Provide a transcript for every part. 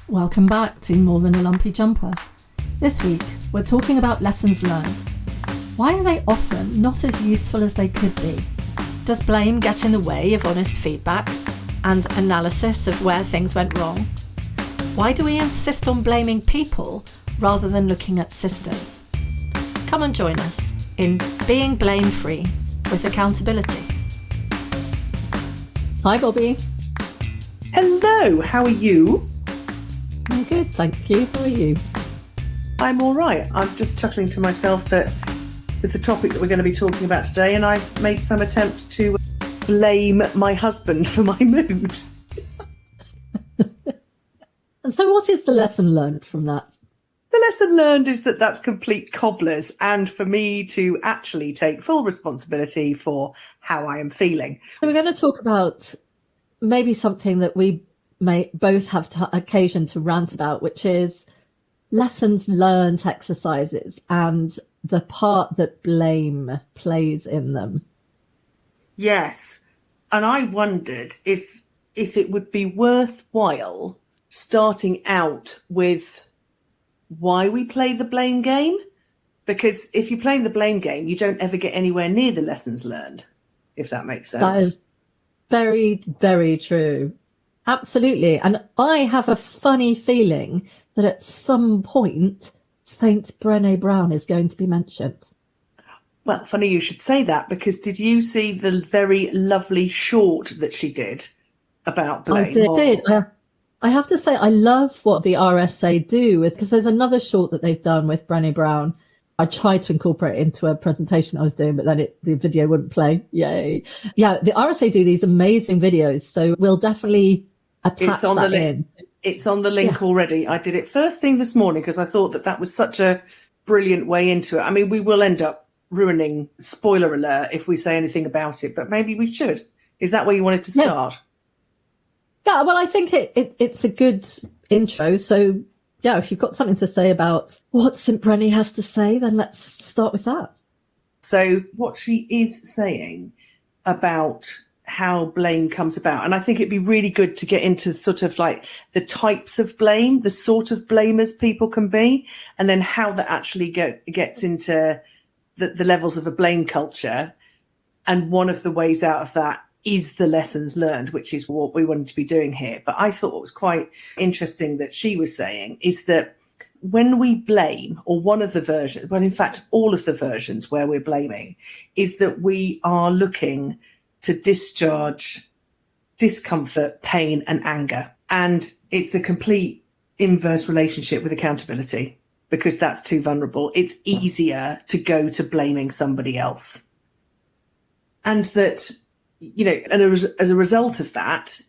Welcome back to More Than a Lumpy Jumper. This week, we're talking about lessons learned. Why are they often not as useful as they could be? Does blame get in the way of honest feedback and analysis of where things went wrong? Why do we insist on blaming people rather than looking at systems? Come and join us in Being Blame-Free with Accountability. Hi, Bobby. Hello, how are you? I'm good, thank you. How are you? I'm all right. I'm just chuckling to myself that with the topic that we're going to be talking about today, and I've made some attempt to blame my husband for my mood. And so what is the lesson learned from that? The lesson learned is that that's complete cobblers, and for me to actually take full responsibility for how I am feeling. So we're going to talk about maybe something that we may both have occasion to rant about, which is lessons learned exercises and the part that blame plays in them. Yes, and I wondered if it would be worthwhile starting out with why we play the blame game, because if you're playing the blame game, you don't ever get anywhere near the lessons learned, if that makes sense. That is very, very true. Absolutely. And I have a funny feeling that at some point, Saint Brené Brown is going to be mentioned. Well, funny you should say that, because did you see the very lovely short that she did about blame? I did. I have to say, I love what the RSA do with, because there's another short that they've done with Brené Brown. I tried to incorporate it into a presentation I was doing, but then the video wouldn't play. Yay. Yeah, the RSA do these amazing videos. So we'll definitely attach that in. It's on the link already. I did it first thing this morning because I thought that was such a brilliant way into it. I mean, we will end up ruining, spoiler alert, if we say anything about it, but maybe we should. Is that where you wanted to start? Yeah, well, I think it's a good intro. So, yeah, if you've got something to say about what St. Brené has to say, then let's start with that. So what she is saying about how blame comes about, and I think it'd be really good to get into sort of like the types of blame, the sort of blamers people can be, and then how that actually gets into the levels of a blame culture. And one of the ways out of that is the lessons learned, which is what we wanted to be doing here. But I thought what was quite interesting that she was saying is that when we blame, or one of the versions, well, in fact, all of the versions where we're blaming, is that we are looking to discharge discomfort, pain, and anger. And it's the complete inverse relationship with accountability, because that's too vulnerable. It's easier to go to blaming somebody else. And that, you know, and as a result of that,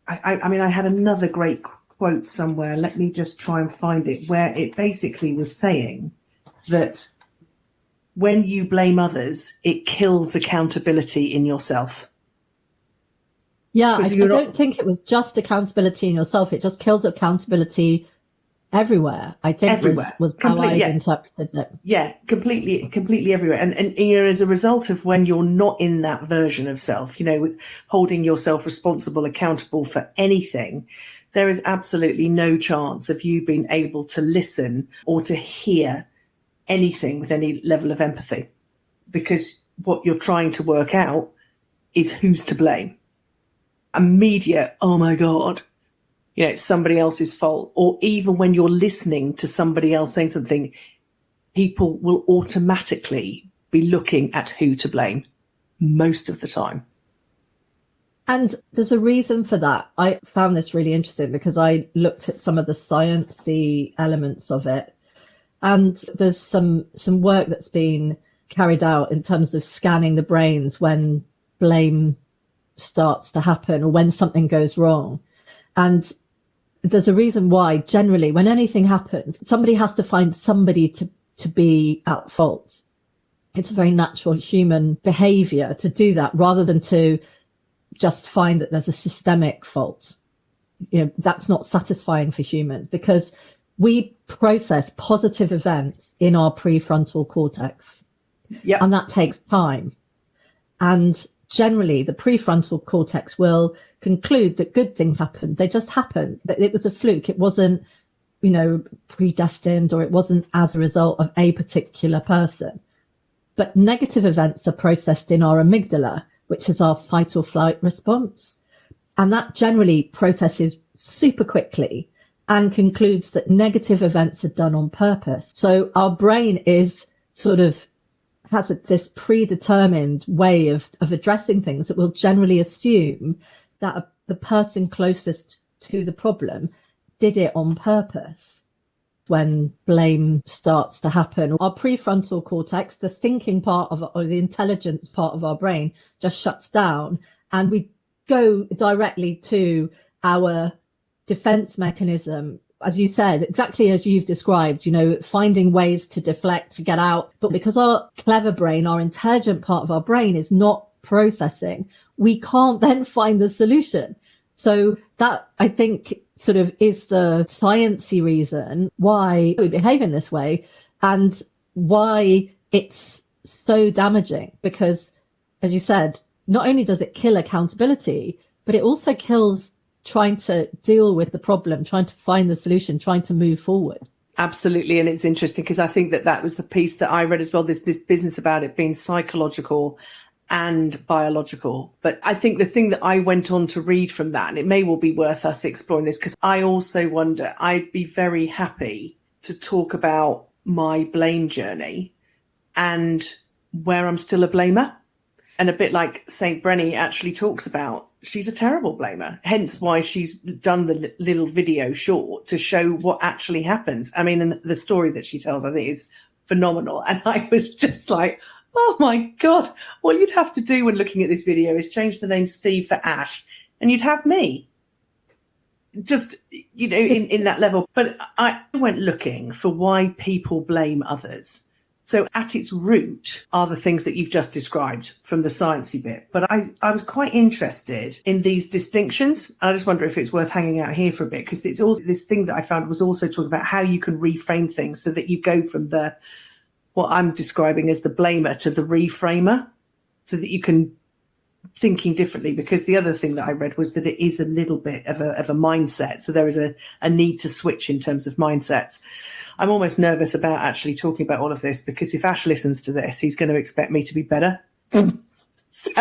I mean, I had another great quote somewhere. Let me just try and find it, where it basically was saying that when you blame others, it kills accountability in yourself. Yeah, I don't think it was just accountability in yourself. It just kills accountability everywhere, I think was how I interpreted it. Yeah, completely everywhere. And you know, as a result of when you're not in that version of self, you know, holding yourself responsible, accountable for anything, there is absolutely no chance of you being able to listen or to hear anything with any level of empathy, because what you're trying to work out is who's to blame. Immediate, oh my God, you know, it's somebody else's fault. Or even when you're listening to somebody else saying something, people will automatically be looking at who to blame most of the time. And there's a reason for that. I found this really interesting because I looked at some of the sciencey elements of it. And there's some work that's been carried out in terms of scanning the brains when blame starts to happen or when something goes wrong. And there's a reason why generally when anything happens, somebody has to find somebody to be at fault. It's a very natural human behavior to do that rather than to just find that there's a systemic fault. You know, that's not satisfying for humans because we process positive events in our prefrontal cortex. Yep. And that takes time. And generally the prefrontal cortex will conclude that good things happened. They just happened, that it was a fluke. It wasn't, predestined, or it wasn't as a result of a particular person. But negative events are processed in our amygdala, which is our fight or flight response. And that generally processes super quickly and concludes that negative events are done on purpose. So our brain is has this predetermined way of addressing things that will generally assume that the person closest to the problem did it on purpose. When blame starts to happen, our prefrontal cortex, the thinking part or the intelligence part of our brain, just shuts down, and we go directly to our defense mechanism, as you said, exactly as you've described, finding ways to deflect, to get out. But because our clever brain, our intelligent part of our brain, is not processing, we can't then find the solution. So that, I think, is the sciencey reason why we behave in this way, and why it's so damaging. Because, as you said, not only does it kill accountability, but it also kills trying to deal with the problem, trying to find the solution, trying to move forward. Absolutely. And it's interesting because I think that was the piece that I read as well, this business about it being psychological and biological. But I think the thing that I went on to read from that, and it may well be worth us exploring this, because I also wonder, I'd be very happy to talk about my blame journey and where I'm still a blamer. And a bit like St. Brenny actually talks about, she's a terrible blamer, hence why she's done the little video short to show what actually happens. I mean, and the story that she tells, I think, is phenomenal. And I was just like, oh my God, all you'd have to do when looking at this video is change the name Steve for Ash, and you'd have me. Just, in that level. But I went looking for why people blame others. So at its root are the things that you've just described from the sciencey bit. But I was quite interested in these distinctions. I just wonder if it's worth hanging out here for a bit, because it's also this thing that I found was also talking about how you can reframe things so that you go from what I'm describing as the blamer to the reframer, so that you can thinking differently. Because the other thing that I read was that it is a little bit of a mindset. So there is a need to switch in terms of mindsets. I'm almost nervous about actually talking about all of this, because if Ash listens to this, he's going to expect me to be better. So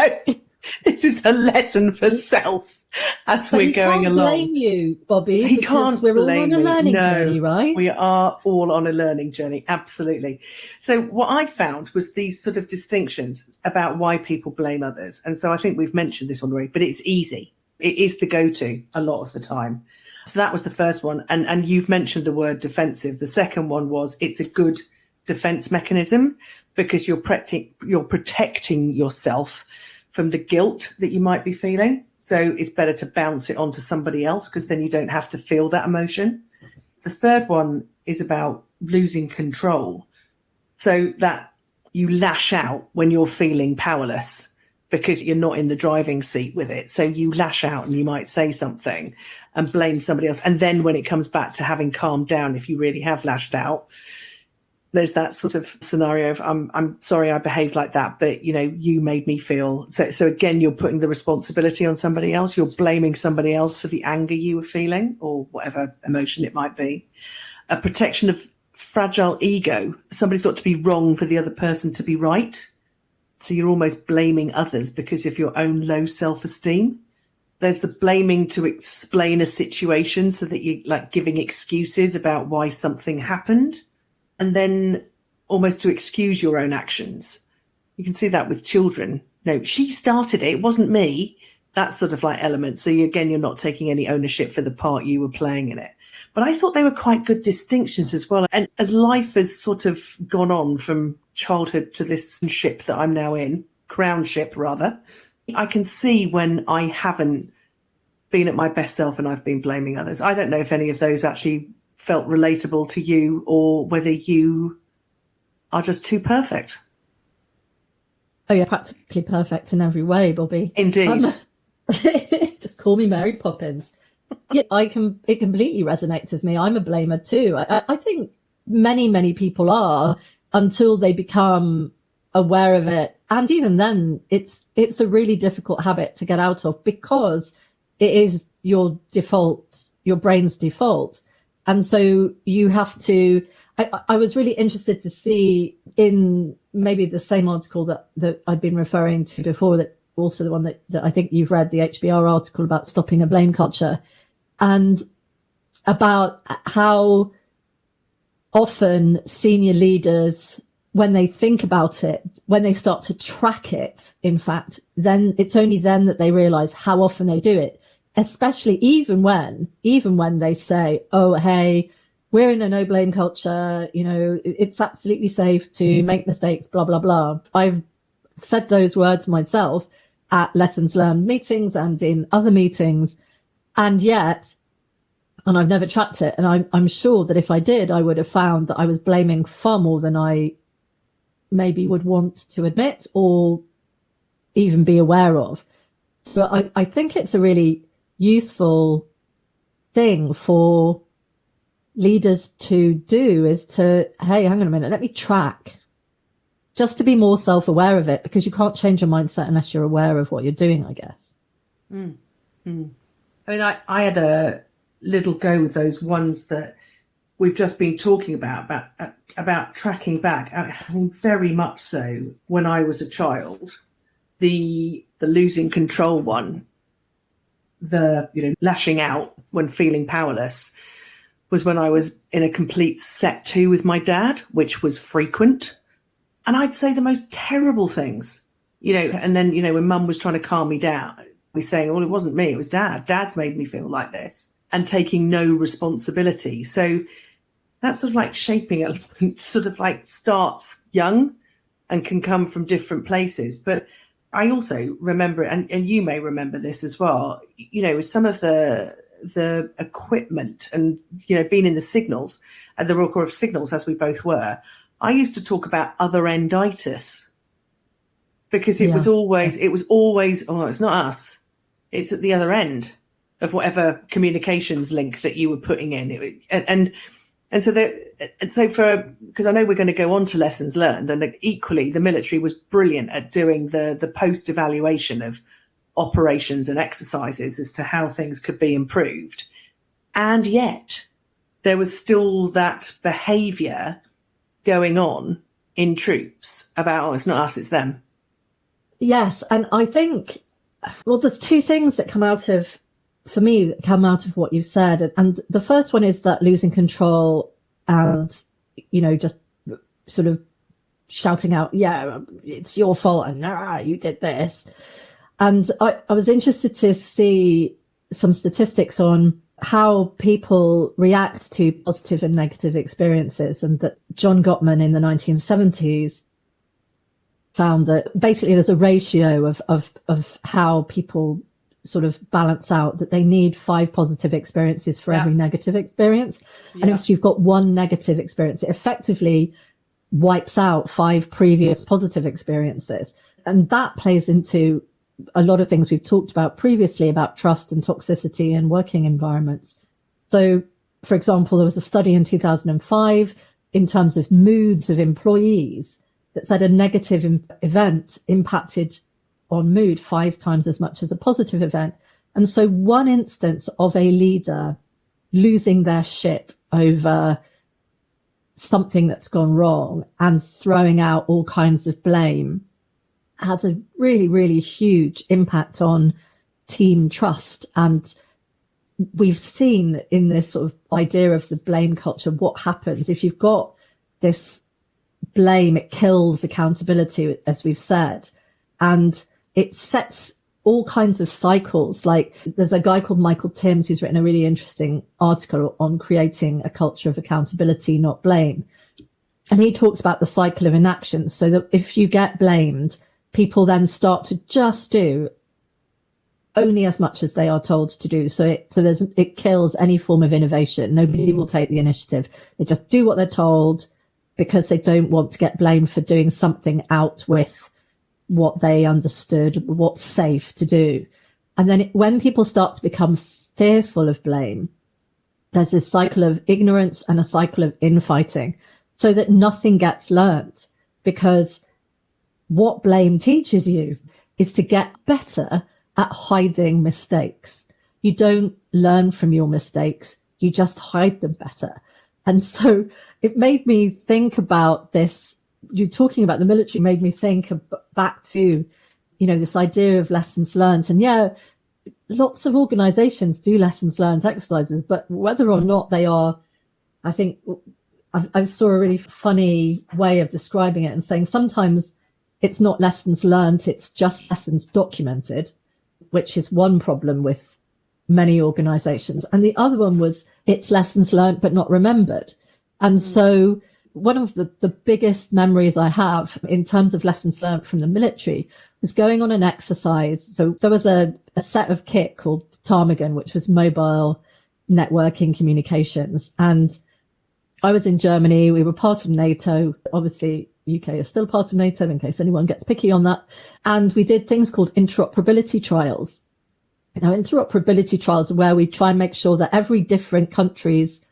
this is a lesson for self as we're going along. He can't blame you, Bobby. He can't we're all blame on a learning me. No, journey, right? We are all on a learning journey. Absolutely. So what I found was these sort of distinctions about why people blame others. And so I think we've mentioned this one already, but it's easy. It is the go-to a lot of the time. So that was the first one. And you've mentioned the word defensive. The second one was it's a good defense mechanism, because you're protecting yourself from the guilt that you might be feeling. So it's better to bounce it onto somebody else, because then you don't have to feel that emotion. The third one is about losing control, so that you lash out when you're feeling powerless, because you're not in the driving seat with it. So you lash out and you might say something and blame somebody else. And then when it comes back to having calmed down, if you really have lashed out, there's that sort of scenario of, I'm sorry I behaved like that, but, you made me feel. So again, you're putting the responsibility on somebody else. You're blaming somebody else for the anger you were feeling, or whatever emotion it might be. A protection of fragile ego. Somebody's got to be wrong for the other person to be right. So you're almost blaming others because of your own low self-esteem. There's the blaming to explain a situation, so that you're like giving excuses about why something happened, and then almost to excuse your own actions. You can see that with children. No, she started it. It wasn't me. That sort of like element. So you're not taking any ownership for the part you were playing in it. But I thought they were quite good distinctions as well. And as life has sort of gone on from childhood to this ship that I'm now in, crown ship rather, I can see when I haven't been at my best self and I've been blaming others. I don't know if any of those actually felt relatable to you, or whether you are just too perfect. Oh, you're practically perfect in every way, Bobby. Indeed. Just call me Mary Poppins. Yeah, it completely resonates with me. I'm a blamer too. I think many people are, until they become aware of it And even then, it's a really difficult habit to get out of, because it is your default, your brain's default. And so you have to, I was really interested to see in maybe the same article that I'd been referring to before, that also the one that I think you've read, the HBR article about stopping a blame culture, and about how often senior leaders, when they think about it, when they start to track it, in fact, then it's only then that they realize how often they do it, especially even when they say, oh, hey, we're in a no blame culture, you know, it's absolutely safe to make mistakes, blah, blah, blah. I've said those words myself at lessons learned meetings and in other meetings. And yet, and I've never tracked it, and I'm sure that if I did, I would have found that I was blaming far more than I maybe would want to admit or even be aware of. So I think it's a really useful thing for leaders to do, is to, hey, hang on a minute, let me track, just to be more self-aware of it, because you can't change your mindset unless you're aware of what you're doing, I guess. I mean, I had a little go with those ones that we've just been talking about tracking back. I mean, very much so when I was a child, the losing control one, the, you know, lashing out when feeling powerless, was when I was in a complete set two with my dad, which was frequent. And I'd say the most terrible things, you know, and then, you know, when mum was trying to calm me down, we saying, well, it wasn't me, it was dad. Dad's made me feel like this, and taking no responsibility. So that sort of like shaping element sort of like starts young and can come from different places. But I also remember, and you may remember this as well, you know, with some of the equipment and, you know, being in the signals, at the Royal Corps of Signals, as we both were, I used to talk about other enditis, because it was always, oh, it's not us, it's at the other end of whatever communications link that you were putting in. Because I know we're going to go on to lessons learned, and equally the military was brilliant at doing the post evaluation of operations and exercises as to how things could be improved. And yet there was still that behavior going on in troops about, oh, it's not us, it's them. Yes. And I think, well, there's two things that come out of, for me, that come out of what you've said. And the first one is that losing control and, you know, just sort of shouting out, yeah, it's your fault, and you did this. And I was interested to see some statistics on how people react to positive and negative experiences, and that John Gottman in the 1970s found that basically there's a ratio of how people sort of balance out, that they need 5 positive experiences for every negative experience. And if you've got one negative experience, it effectively wipes out 5 previous positive experiences. And that plays into a lot of things we've talked about previously about trust and toxicity and working environments. So, for example, there was a study in 2005 in terms of moods of employees that said a negative event impacted on mood 5 times as much as a positive event. And so one instance of a leader losing their shit over something that's gone wrong and throwing out all kinds of blame has a really, really huge impact on team trust. And we've seen in this sort of idea of the blame culture, what happens if you've got this blame, it kills accountability, as we've said, and it sets all kinds of cycles. Like there's a guy called Michael Timms who's written a really interesting article on creating a culture of accountability, not blame. And he talks about the cycle of inaction. So that if you get blamed, people then start to just do only as much as they are told to do. So it kills any form of innovation. Nobody will take the initiative. They just do what they're told because they don't want to get blamed for doing something out with what they understood, what's safe to do. And then when people start to become fearful of blame, there's this cycle of ignorance and a cycle of infighting, so that nothing gets learnt, because what blame teaches you is to get better at hiding mistakes. You don't learn from your mistakes, you just hide them better. And so it made me think about this. You talking about the military made me think back to, this idea of lessons learned. And yeah, lots of organizations do lessons learned exercises, but whether or not they are, I think I saw a really funny way of describing it and saying sometimes it's not lessons learned, it's just lessons documented, which is one problem with many organizations. And the other one was it's lessons learned but not remembered. And so one of the biggest memories I have in terms of lessons learned from the military was going on an exercise. So there was a set of kit called Ptarmigan, which was mobile networking communications. And I was in Germany. We were part of NATO. Obviously, UK is still part of NATO in case anyone gets picky on that. And we did things called interoperability trials. Interoperability trials are where we try and make sure that every different country's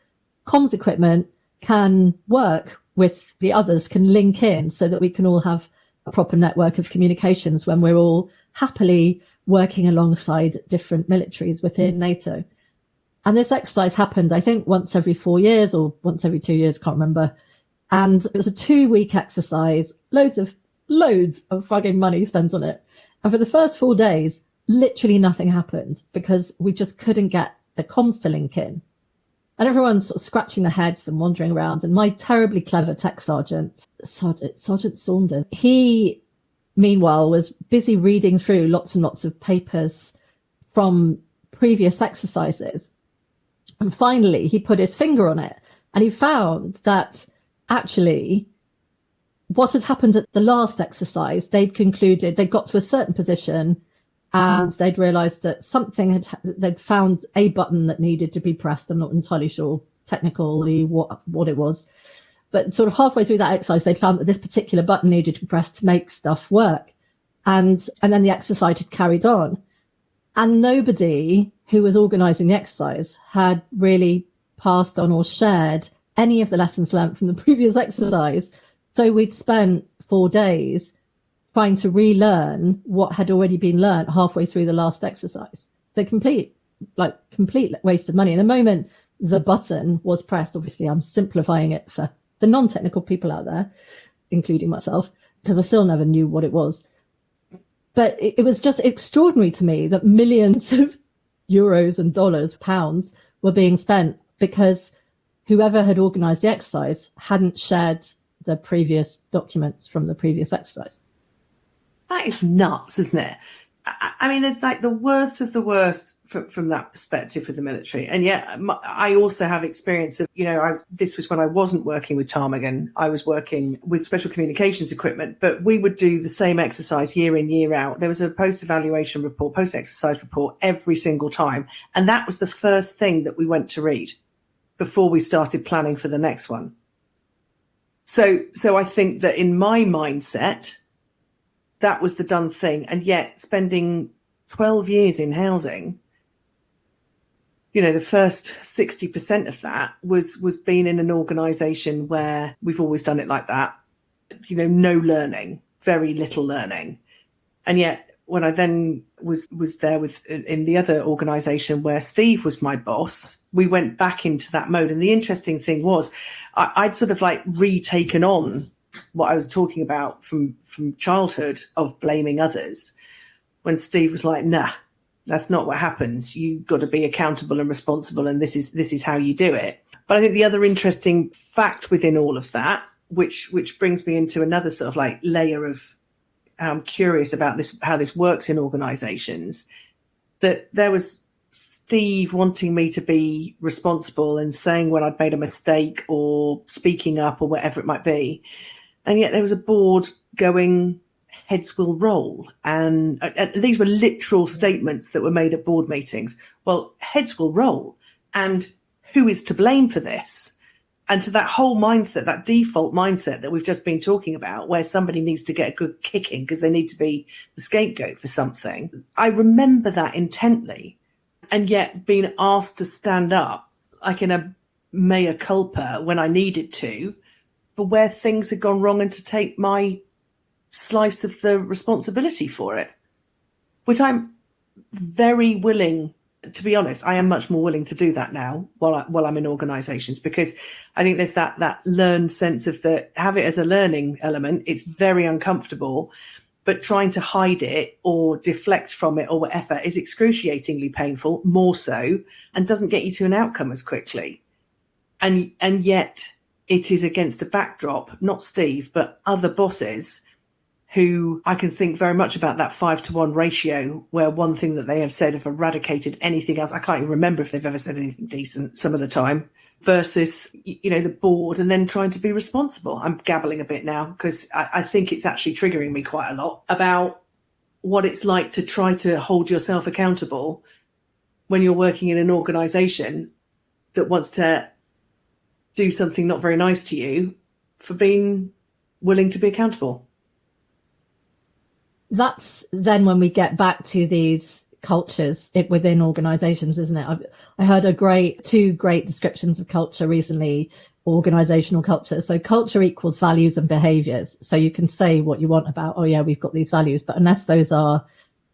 comms equipment can work with the others, can link in so that we can all have a proper network of communications when we're all happily working alongside different militaries within NATO. And this exercise happened, I think, once every 4 years or once every 2 years, can't remember. And it was a 2-week exercise, loads of fucking money spent on it. And for the first 4 days, literally nothing happened because we just couldn't get the comms to link in. And everyone's sort of scratching their heads and wandering around. And my terribly clever tech sergeant, Sergeant Saunders, he, meanwhile, was busy reading through lots and lots of papers from previous exercises. And finally, he put his finger on it and he found that actually what had happened at the last exercise, they'd got to a certain position and they'd realized that they'd found a button that needed to be pressed. I'm not entirely sure technically what it was, but sort of halfway through that exercise, they'd found that this particular button needed to be pressed to make stuff work. And then the exercise had carried on. And nobody who was organizing the exercise had really passed on or shared any of the lessons learned from the previous exercise. So we'd spent 4 days trying to relearn what had already been learned halfway through the last exercise. So complete waste of money. And the moment the button was pressed, obviously I'm simplifying it for the non-technical people out there, including myself, because I still never knew what it was. But it was just extraordinary to me that millions of euros and dollars, pounds were being spent because whoever had organized the exercise hadn't shared the previous documents from the previous exercise. That is nuts, isn't it? I mean, there's like the worst of the worst from that perspective with the military. And yet I also have experience of, this was when I wasn't working with Ptarmigan. I was working with special communications equipment, but we would do the same exercise year in, year out. There was a post-exercise report every single time. And that was the first thing that we went to read before we started planning for the next one. So I think that in my mindset, that was the done thing. And yet spending 12 years in housing, the first 60% of that was being in an organisation where we've always done it like that, no learning, very little learning. And yet when I then was there in the other organisation where Steve was my boss, we went back into that mode. And the interesting thing was I'd sort of like retaken on what I was talking about from childhood of blaming others, when Steve was like, nah, that's not what happens. You've got to be accountable and responsible, and this is how you do it. But I think the other interesting fact within all of that, which brings me into another sort of like layer of I'm curious about this, how this works in organizations, that there was Steve wanting me to be responsible and saying when I'd made a mistake or speaking up or whatever it might be. And yet there was a board going, heads will roll. And these were literal statements that were made at board meetings. Well, heads will roll. And who is to blame for this? And so that whole mindset, that default mindset that we've just been talking about, where somebody needs to get a good kicking because they need to be the scapegoat for something. I remember that intently. And yet being asked to stand up like in a mea culpa when I needed to, but where things had gone wrong, and to take my slice of the responsibility for it, which I'm very willing, to be honest, I am much more willing to do that now while I'm in organisations, because I think there's that learned sense of have it as a learning element. It's very uncomfortable, but trying to hide it or deflect from it or whatever is excruciatingly painful, more so, and doesn't get you to an outcome as quickly. And yet it is against a backdrop, not Steve, but other bosses who I can think very much about that 5-to-1 ratio, where one thing that they have said have eradicated anything else. I can't even remember if they've ever said anything decent some of the time, versus, the board, and then trying to be responsible. I'm gabbling a bit now because I think it's actually triggering me quite a lot about what it's like to try to hold yourself accountable when you're working in an organisation that wants to do something not very nice to you for being willing to be accountable. That's then when we get back to these cultures within organizations, isn't it? I heard two great descriptions of culture recently, organizational culture. So culture equals values and behaviors. So you can say what you want about, oh yeah, we've got these values, but unless those are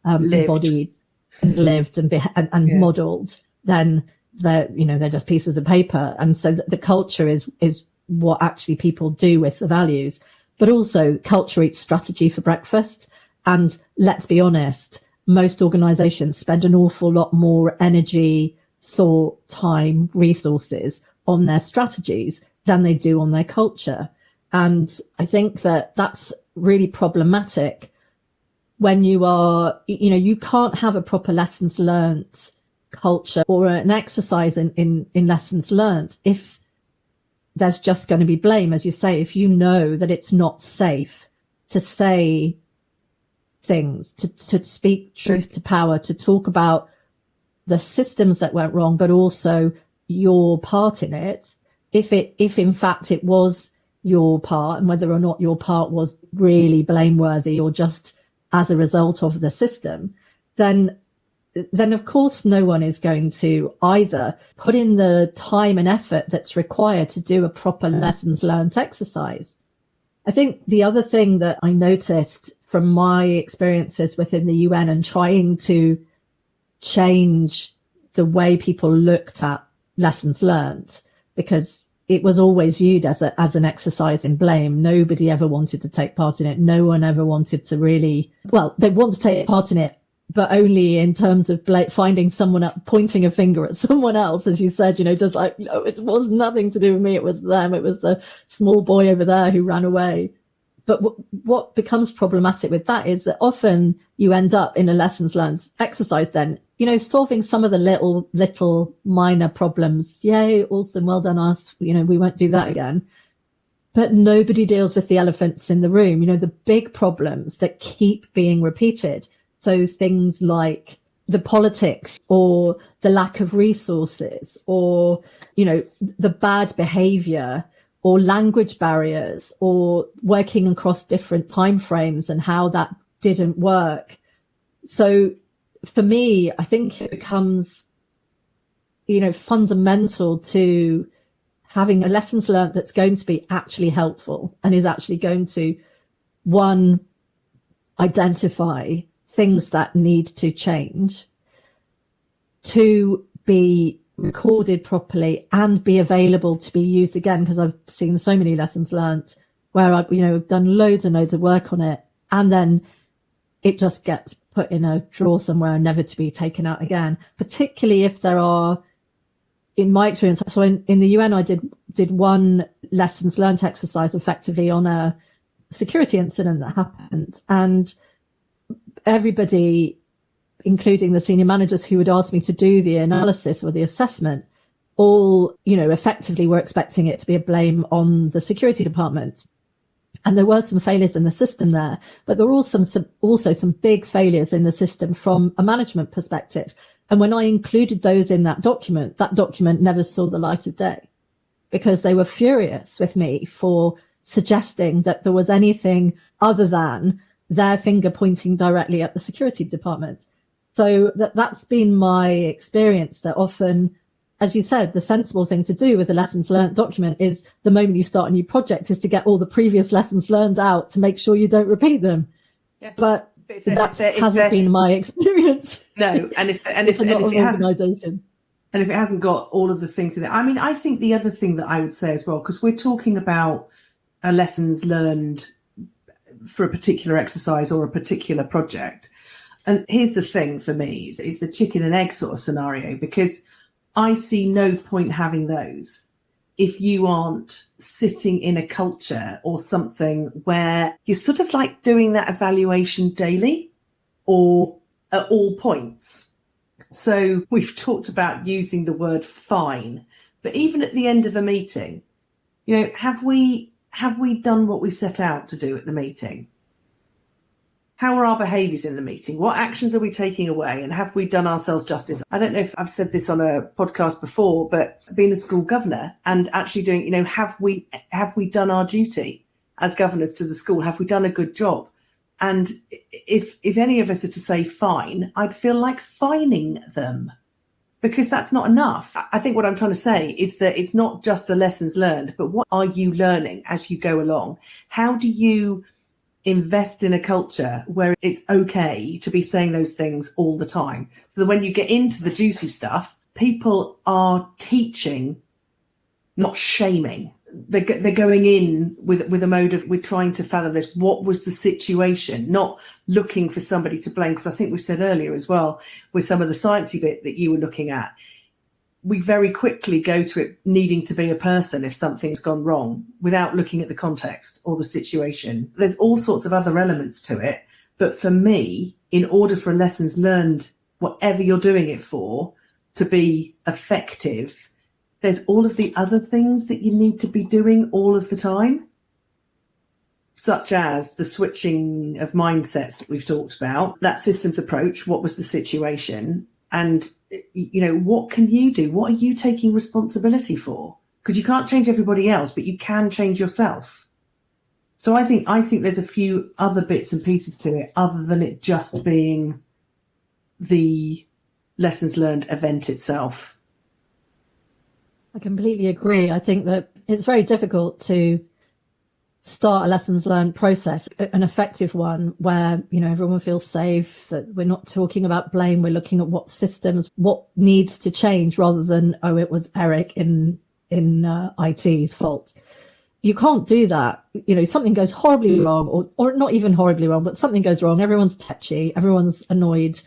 embodied and lived and modeled, then they're just pieces of paper. And so the culture is what actually people do with the values. But also culture eats strategy for breakfast. And let's be honest, most organizations spend an awful lot more energy, thought, time, resources on their strategies than they do on their culture. And I think that that's really problematic when you are, you can't have a proper lessons learned culture or an exercise in lessons learned if there's just going to be blame. As you say, if you know that it's not safe to say things, to speak truth to power, to talk about the systems that went wrong, but also your part in it. If in fact it was your part, and whether or not your part was really blameworthy or just as a result of the system, then of course no one is going to either put in the time and effort that's required to do a proper lessons learned exercise. I think the other thing that I noticed from my experiences within the UN and trying to change the way people looked at lessons learned, because it was always viewed as an exercise in blame. Nobody ever wanted to take part in it. No one ever wanted to really, well, they want to take part in it, but only in terms of finding someone up, pointing a finger at someone else, as you said, just like, no, it was nothing to do with me. It was them. It was the small boy over there who ran away. But what becomes problematic with that is that often you end up in a lessons learned exercise then, solving some of the little minor problems. Yay, awesome, well done us. We won't do that again. But nobody deals with the elephants in the room, the big problems that keep being repeated. So things like the politics or the lack of resources or, the bad behavior or language barriers or working across different timeframes and how that didn't work. So for me, I think it becomes, fundamental to having a lessons learned that's going to be actually helpful and is actually going to, one, identify things that need to change, two, be recorded properly and be available to be used again, because I've seen so many lessons learned where I've done loads and loads of work on it and then it just gets put in a drawer somewhere and never to be taken out again, particularly if there are, in my experience, so in the UN I did one lessons learned exercise effectively on a security incident that happened, and everybody, including the senior managers who would ask me to do the analysis or the assessment, all, effectively were expecting it to be a blame on the security department. And there were some failures in the system there, but there were also some big failures in the system from a management perspective. And when I included those in that document never saw the light of day because they were furious with me for suggesting that there was anything other than their finger pointing directly at the security department. So that's been my experience, that often as you said, the sensible thing to do with a lessons learned document is the moment you start a new project is to get all the previous lessons learned out to make sure you don't repeat them. Yeah. But that hasn't been my experience. No, and if it hasn't got all of the things in it. I mean, I think the other thing that I would say as well, because we're talking about a lessons learned for a particular exercise or a particular project. And here's the thing for me, is the chicken and egg sort of scenario, because I see no point having those if you aren't sitting in a culture or something where you're sort of like doing that evaluation daily or at all points. So we've talked about using the word fine, but even at the end of a meeting, you know, have we done what we set out to do at the meeting? How are our behaviours in the meeting? What actions are we taking away? And have we done ourselves justice? I don't know if I've said this on a podcast before, but being a school governor and actually doing, you know, have we done our duty as governors to the school? Have we done a good job? And if any of us are to say fine, I'd feel like fining them, because that's not enough. I think what I'm trying to say is that it's not just a lessons learned, but what are you learning as you go along? How do you invest in a culture where it's okay to be saying those things all the time, so that when you get into the juicy stuff, people are teaching, not shaming. They're going in with a mode of, we're trying to fathom this. What was the situation? Not looking for somebody to blame, because I think we said earlier as well, with some of the sciencey bit that you were looking at, we very quickly go to it needing to be a person if something's gone wrong without looking at the context or the situation. There's all sorts of other elements to it. But for me, in order for a lessons learned, whatever you're doing it for, to be effective, there's all of the other things that you need to be doing all of the time, such as the switching of mindsets that we've talked about, that systems approach, what was the situation, and, you know, what can you do? What are you taking responsibility for? Because you can't change everybody else, but you can change yourself. So I think there's a few other bits and pieces to it other than it just being the lessons learned event itself. I completely agree. I think that it's very difficult to start a lessons learned process, an effective one where, you know, everyone feels safe, that we're not talking about blame, we're looking at what systems, what needs to change, rather than, oh, it was Eric in IT's fault. You can't do that. You know, something goes horribly wrong, or not even horribly wrong, but something goes wrong, everyone's tetchy, everyone's annoyed.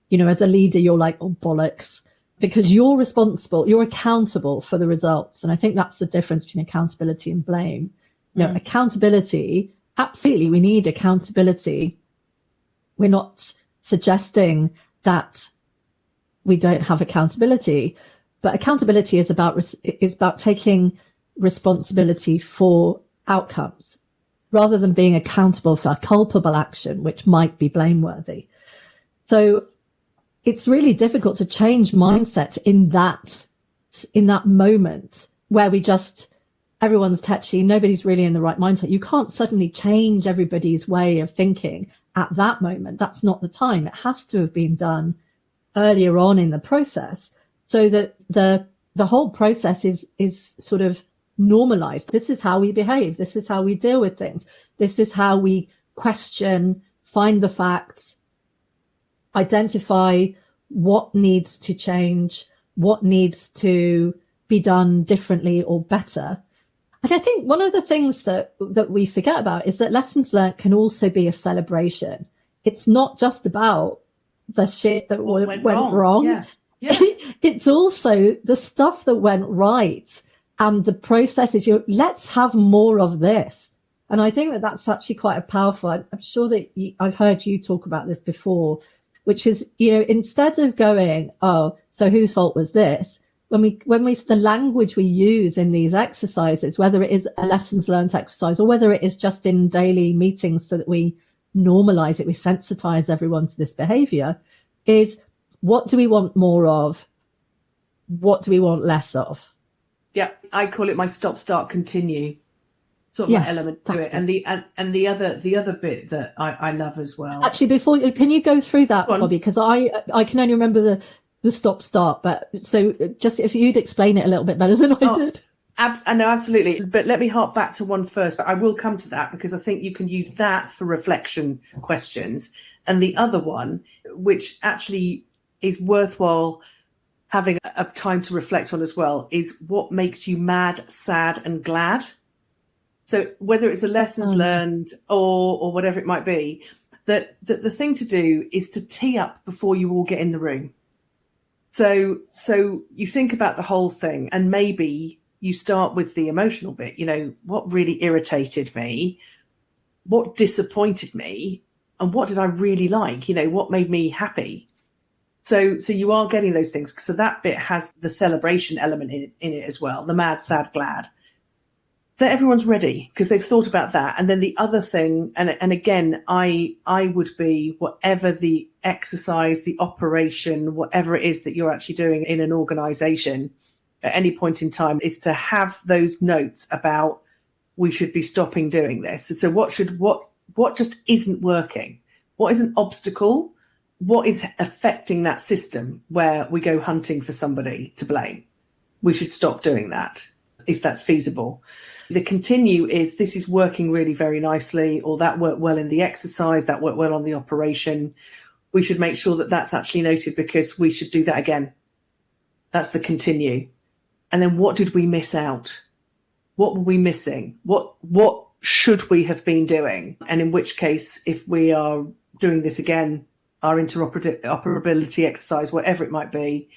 You know, as a leader, you're like, oh, bollocks, because you're responsible, you're accountable for the results. And I think that's the difference between accountability and blame. You know, accountability, absolutely, we need accountability. We're not suggesting that we don't have accountability, but accountability is about taking responsibility for outcomes rather than being accountable for a culpable action, which might be blameworthy. So it's really difficult to change mindset in that moment where everyone's tetchy, nobody's really in the right mindset. You can't suddenly change everybody's way of thinking at that moment. That's not the time. It has to have been done earlier on in the process, so that the whole process is sort of normalized. This is how we behave. This is how we deal with things. This is how we question, find the facts, identify what needs to change, what needs to be done differently or better. And I think one of the things that we forget about is that lessons learned can also be a celebration. It's not just about the shit that went wrong. Yeah. Yeah. It's also the stuff that went right, and the processes. Let's have more of this. And I think that that's actually quite a powerful. I'm sure that I've heard you talk about this before, which is, you know, instead of going, oh, so whose fault was this? When we the language we use in these exercises, whether it is a lessons learned exercise or whether it is just in daily meetings so that we normalize it, we sensitize everyone to this behavior, is what do we want more of? What do we want less of? Yeah, I call it my stop, start, continue sort of element to it. And the other bit that I love as well. Actually, can you go through that, Bobby? Because I can only remember the stop start. But so just if you'd explain it a little bit better than I did. No, absolutely. But let me harp back to one first. But I will come to that because I think you can use that for reflection questions. And the other one, which actually is worthwhile having a time to reflect on as well, is what makes you mad, sad, and glad. So whether it's a lessons learned or whatever it might be, that the thing to do is to tee up before you all get in the room. So you think about the whole thing, and maybe you start with the emotional bit, what really irritated me, what disappointed me, and what did I really like, what made me happy. So you are getting those things. So that bit has the celebration element in it as well, the mad, sad, glad. That everyone's ready because they've thought about that. And then the other thing, and again, I would be whatever the exercise, the operation, whatever it is that you're actually doing in an organization at any point in time, is to have those notes about we should be stopping doing this. So what just isn't working? What is an obstacle? What is affecting that system where we go hunting for somebody to blame? We should stop doing that if that's feasible. The continue is this is working really very nicely, or that worked well in the exercise, that worked well on the operation. We should make sure that that's actually noted because we should do that again. That's the continue. And then what did we miss out? What were we missing? What should we have been doing? And in which case, if we are doing this again, our interoperability exercise, whatever it might be,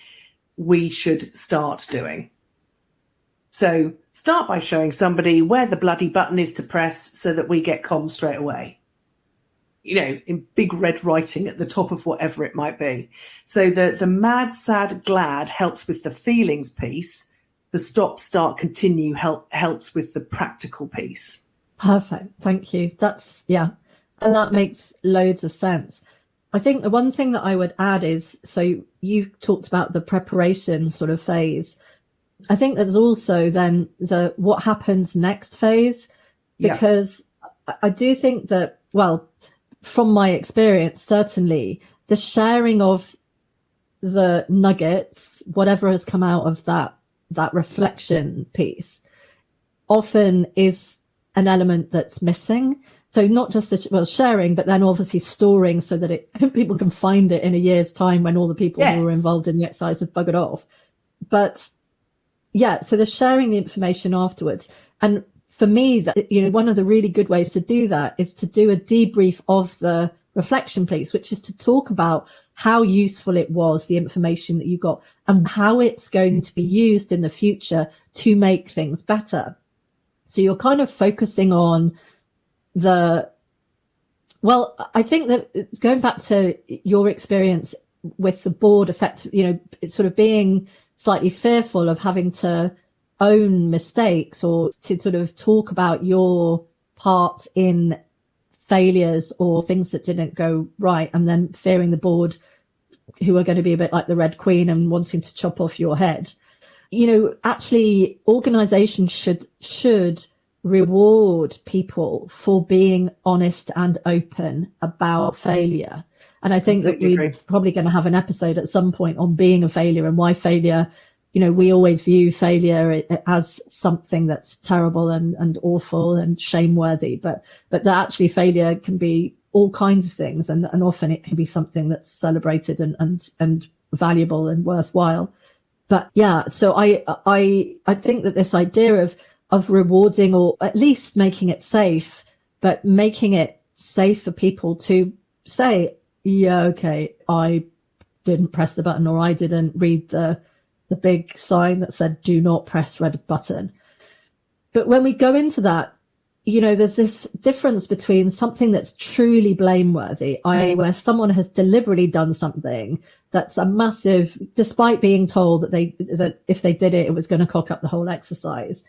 we should start doing. So start by showing somebody where the bloody button is to press so that we get comms straight away. In big red writing at the top of whatever it might be. So the mad, sad, glad helps with the feelings piece. The stop, start, continue helps with the practical piece. Perfect. Thank you. And that makes loads of sense. I think the one thing that I would add is, so you've talked about the preparation sort of phase. I think there's also then the what happens next phase, because I do think that, well, from my experience, certainly the sharing of the nuggets, whatever has come out of that reflection piece, often is an element that's missing. So not just sharing, but then obviously storing so that people can find it in a year's time when all the people who were involved in the exercise have buggered off. But so the sharing the information afterwards. And for me, that one of the really good ways to do that is to do a debrief of the reflection piece, which is to talk about how useful it was, the information that you got, and how it's going to be used in the future to make things better. So you're kind of focusing on I think that going back to your experience with the board effect, it's sort of being slightly fearful of having to own mistakes or to sort of talk about your part in failures or things that didn't go right, and then fearing the board who are going to be a bit like the Red Queen and wanting to chop off your head. Actually organizations should reward people for being honest and open about failure. And I think that we're probably going to have an episode at some point on being a failure and why failure, we always view failure as something that's terrible and awful and shameworthy, but that actually failure can be all kinds of things. And often it can be something that's celebrated and valuable and worthwhile. But so I think that this idea of rewarding, or at least making it safe, but making it safe for people to say, okay, I didn't press the button, or I didn't read the big sign that said do not press red button. But when we go into that, there's this difference between something that's truly blameworthy, i.e. where someone has deliberately done something that's a massive, despite being told that if they did it, it was going to cock up the whole exercise.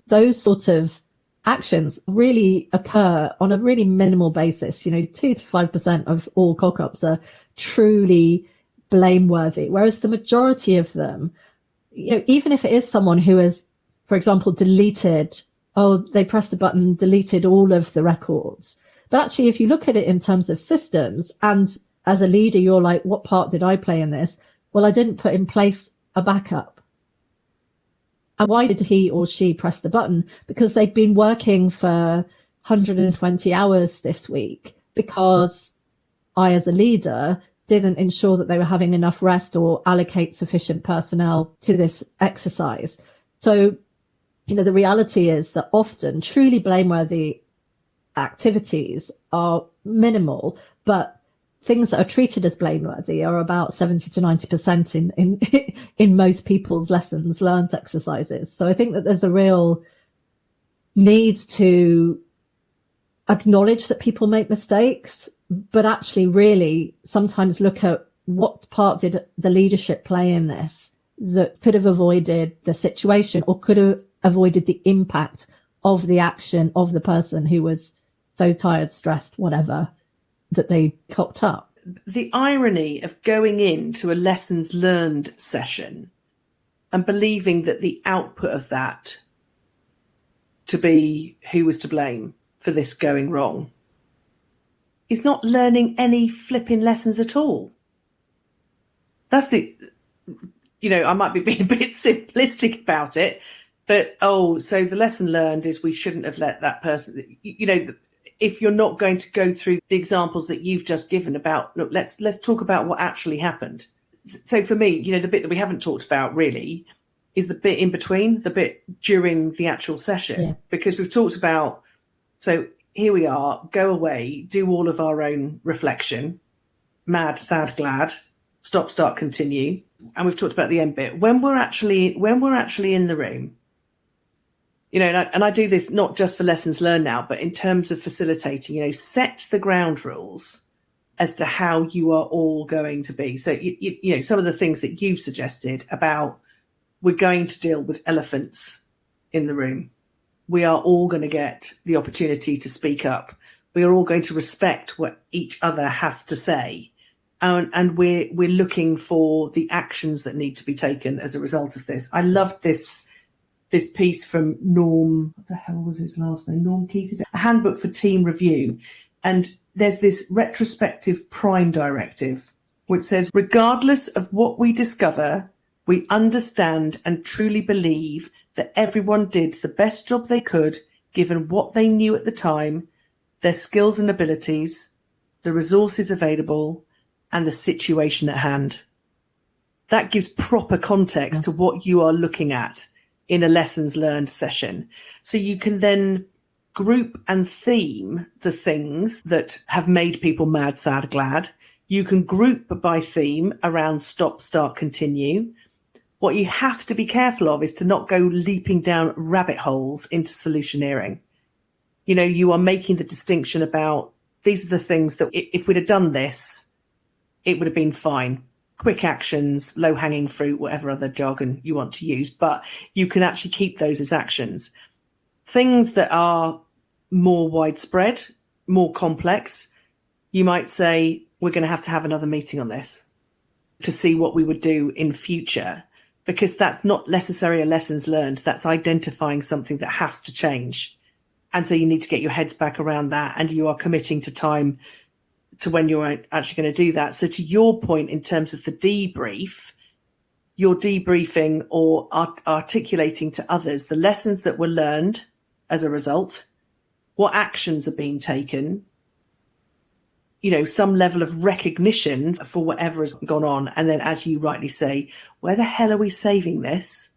Those sorts of actions really occur on a really minimal basis. 2 to 5% of all cock-ups are truly blameworthy, whereas the majority of them, even if it is someone who has, for example, they pressed the button, deleted all of the records. But actually, if you look at it in terms of systems, and as a leader, you're like, what part did I play in this? well, I didn't put in place a backup. And why did he or she press the button? Because they've been working for 120 hours this week because I, as a leader, didn't ensure that they were having enough rest or allocate sufficient personnel to this exercise. So, the reality is that often truly blameworthy activities are minimal, but things that are treated as blameworthy are about 70 to 90% in most people's lessons learned exercises. So I think that there's a real need to acknowledge that people make mistakes, but actually really sometimes look at what part did the leadership play in this that could have avoided the situation or could have avoided the impact of the action of the person who was so tired, stressed, whatever, that they cocked up. The irony of going into a lessons learned session and believing that the output of that to be who was to blame for this going wrong is not learning any flipping lessons at all. That's I might be being a bit simplistic about it, but, so the lesson learned is we shouldn't have let that person, if you're not going to go through the examples that you've just given about, look, let's talk about what actually happened. So for me, the bit that we haven't talked about really is the bit in between, the bit during the actual session, because we've talked about, so here we are, go away, do all of our own reflection, mad, sad, glad, stop, start, continue. And we've talked about the end bit. When we're actually in the room, and I do this not just for lessons learned now, but in terms of facilitating, set the ground rules as to how you are all going to be. So, some of the things that you've suggested about we're going to deal with elephants in the room. We are all going to get the opportunity to speak up. We are all going to respect what each other has to say. And we're looking for the actions that need to be taken as a result of this. I loved this piece from Norm, what the hell was his last name? Norm Keith, is it? A Handbook for Team Review. And there's this retrospective prime directive, which says, regardless of what we discover, we understand and truly believe that everyone did the best job they could, given what they knew at the time, their skills and abilities, the resources available, and the situation at hand. That gives proper context to what you are looking at in a lessons learned session. So you can then group and theme the things that have made people mad, sad, glad. You can group by theme around stop, start, continue. What you have to be careful of is to not go leaping down rabbit holes into solutioneering. You are making the distinction about these are the things that if we'd have done this, it would have been fine. Quick actions, low-hanging fruit, whatever other jargon you want to use, but you can actually keep those as actions. Things that are more widespread, more complex, you might say, we're going to have another meeting on this to see what we would do in future, because that's not necessarily a lessons learned. That's identifying something that has to change. And so you need to get your heads back around that, and you are committing to time to when you're actually going to do that. So to your point, in terms of the debrief, you're debriefing or articulating to others the lessons that were learned as a result, what actions are being taken, some level of recognition for whatever has gone on. And then, as you rightly say, where the hell are we saving this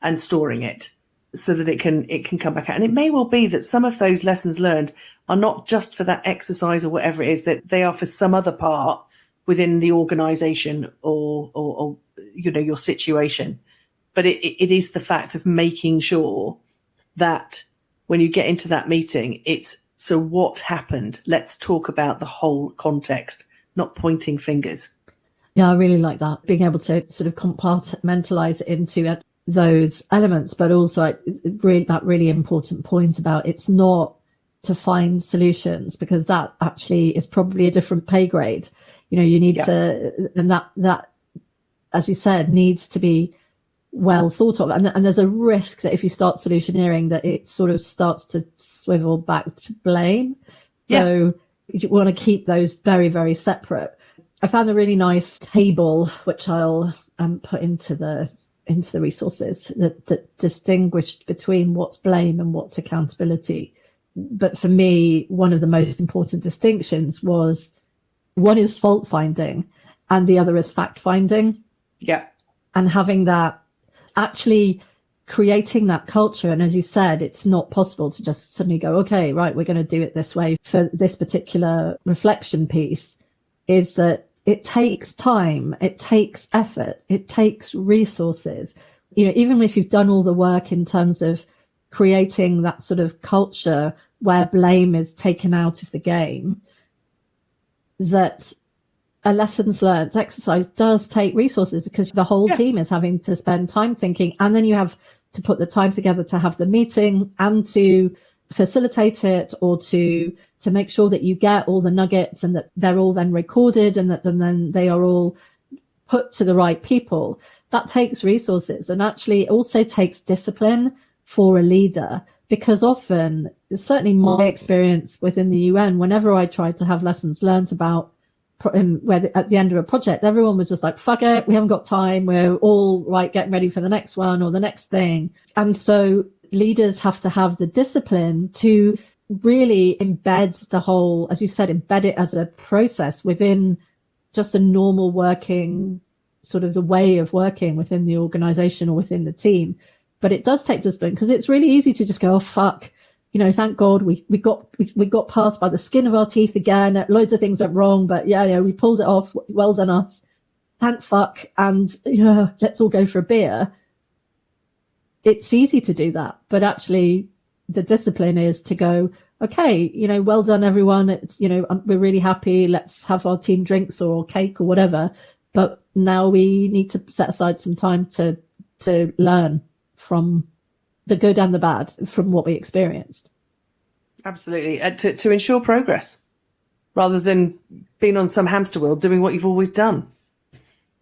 and storing it so that it can come back out? And it may well be that some of those lessons learned are not just for that exercise or whatever it is, that they are for some other part within the organization or your situation. But it is the fact of making sure that when you get into that meeting, it's, so what happened? Let's talk about the whole context, not pointing fingers. Yeah, I really like that. Being able to sort of compartmentalize it into those elements, but also that really important point about it's not to find solutions, because that actually is probably a different pay grade. You need to, and that, as you said, needs to be well thought of. And there's a risk that if you start solutioneering, that it sort of starts to swivel back to blame. So you want to keep those very, very separate. I found a really nice table, which I'll put into the resources, that distinguished between what's blame and what's accountability. But for me, one of the most important distinctions was, one is fault finding and the other is fact finding. Yeah. And having that, actually creating that culture. And as you said, it's not possible to just suddenly go, okay, right, we're going to do it this way for this particular reflection piece. Is that it takes time, it takes effort, it takes resources. You know, even if you've done all the work in terms of creating that sort of culture where blame is taken out of the game, that a lessons learned exercise does take resources, because the whole team is having to spend time thinking, and then you have to put the time together to have the meeting and to facilitate it, or to make sure that you get all the nuggets and that they're all then recorded and that then they are all put to the right people. That takes resources, and actually also takes discipline for a leader, because often, certainly my experience within the UN, whenever I tried to have lessons learned about where at the end of a project, everyone was just like, fuck it, we haven't got time, we're all right getting ready for the next one or the next thing. And so leaders have to have the discipline to really embed the whole, as you said, embed it as a process within just a normal working, sort of the way of working within the organization or within the team. But it does take discipline, because it's really easy to just go, oh, fuck, you know, thank God we got past by the skin of our teeth again. Loads of things went wrong, but yeah, we pulled it off. Well done us. Thank fuck. And let's all go for a beer. It's easy to do that, but actually the discipline is to go, okay, well done everyone. It's, we're really happy. Let's have our team drinks or cake or whatever. But now we need to set aside some time to learn from the good and the bad from what we experienced. Absolutely. To ensure progress, rather than being on some hamster wheel doing what you've always done.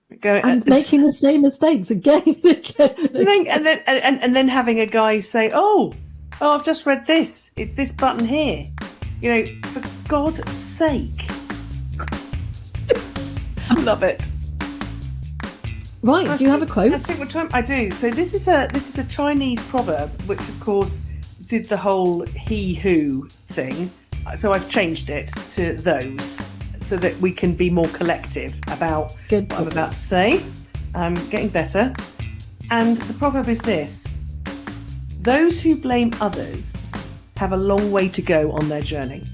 Making the same mistakes again and then having a guy say, oh, I've just read this. It's this button here. For God's sake. I love it. Right, so do you have a quote? I do. So this is a Chinese proverb, which of course did the whole he who thing. So I've changed it to those, so that we can be more collective about what I'm about to say. I'm getting better. And the proverb is this: those who blame others have a long way to go on their journey.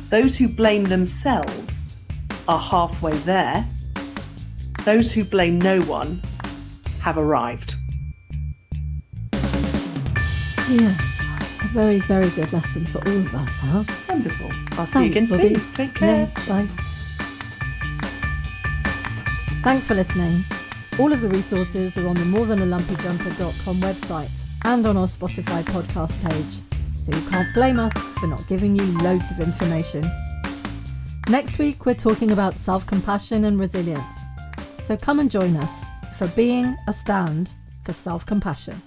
Those who blame themselves are halfway there. Those who blame no one have arrived. Yes, a very, very good lesson for all of us, huh? Wonderful. I'll see you again Bobby. soon. Take care. Yeah, bye. Thanks for listening. All of the resources are on the morethanolumpyjumper.com website and on our Spotify podcast page, so you can't blame us for not giving you loads of information. Next week, we're talking about self-compassion and resilience. So come and join us for being a stand for self-compassion.